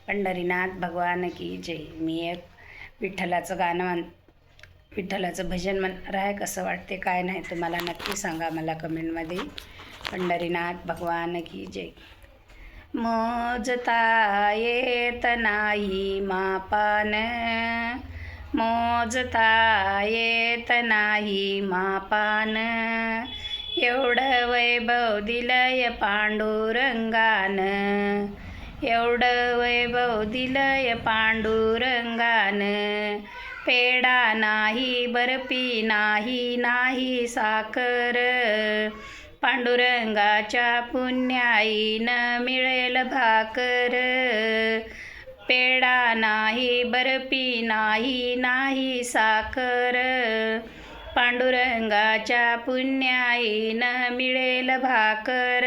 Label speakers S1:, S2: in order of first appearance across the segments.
S1: पंढरीनाथ भगवान की जय. मी एक विठ्ठलाचं गाणं विठ्ठलाचं भजन म्हणणार आहे. कसं वाटते काय नाही तुम्हाला नक्की सांगा मला कमेंटमध्ये. पंढरीनाथ भगवान की जय. मोजता येत नाही मापान, मोजता येत नाही मापान, एवढं वैभव दिलंय पांडुरंगान, एवढं वैभव दिलंय पांडुरंगान. पेढा नाही बर्फी नाही नाही साखर, पांडुरंगाच्या पुण्याईनं मिळेल भाकर. पेढा नाही बर्फी नाही नाही साखर, पांडुरंगाच्या पुण्याईनं मिळेल भाकर.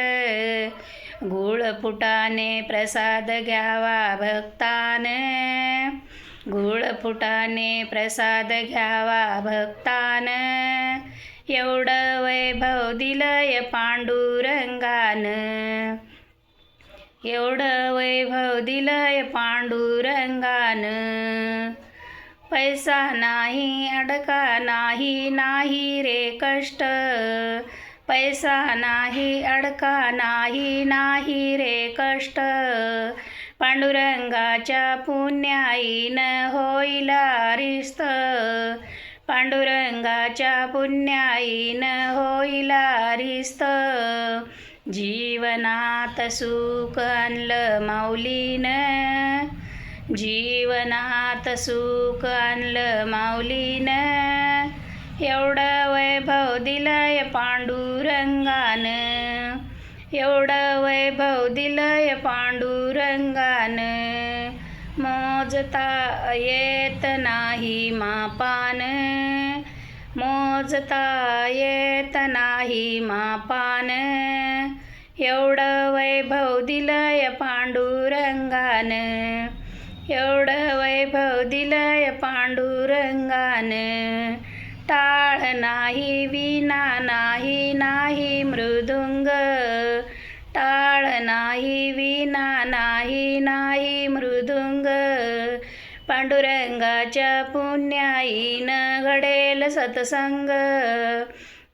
S1: गुळ फुटाने प्रसाद घ्यावा भक्ताने, गुळ फुटाने प्रसाद घ्यावा भक्तान, एवढं वैभव दिलंय पांडुरंगान, एवढं वैभव दिलंय पांडुरंगान. पैसा नाही अडका नाही नाही रे कष्ट, पैसा नाही अडका नाही नाही रे कष्ट, पांडुरंगाच्या पुण्याईनं होईल रिस्त, पांडुरंगाच्या पुण्याईनं होईल रिस्त. जीवनात सुख आणलं माऊलीनं, जीवनात सुख आणलं माऊलीनं, एवढं वैभव दिलंय पांडुरंगान, एवढं वैभव दिलंय पांडुरंगान. मोजता येत नाही मापान, मोजता येत नाही मापान, एवढं वैभव दिलंय पांडुरंगान, एवढं वैभव दिलंय पांडुरंगान. टाळ नाही वीणा नाही नाही मृदुंग, टाळ नाही वीणा नाही नाही मृदुंग, पांडुरंगाच्या पुण्याईनं घडेल सत्संग,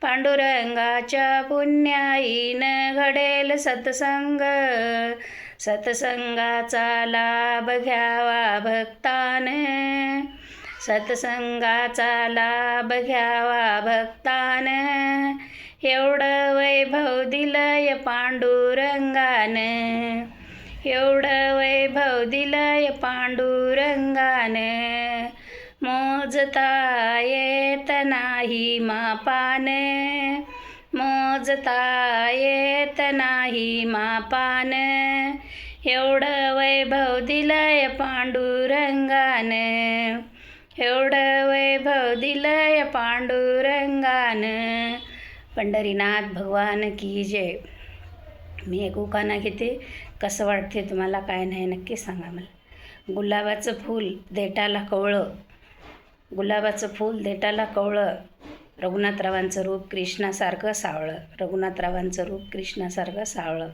S1: पांडुरंगाच्या पुण्याईनं घडेल सत्संग. सत्संगाचा लाभ घ्यावा भक्तान, सत्संगाचा लाभ घ्यावा भक्तान, एवढं वैभव दिलंय पांडुरंगान, एवढं वैभव दिलंय पांडुरंगान. मोजता येत नाही मापान, मोजता येत नाही मापान, एवढं वैभव दिलंय पांडुरंगान, एवढं वैभव दिलंय पांडुरंगान. पंढरीनाथ भगवान की जय. मी एक उखाणा घेते. कसं वाटते तुम्हाला काय नाही नक्की सांगा मला. गुलाबाचं फूल देठाला कवळं, गुलाबाचं फूल देठाला कवळं, रघुनाथरावांचं रूप कृष्णासारखं सावळं, रघुनाथरावांचं रूप कृष्णासारखं सावळं.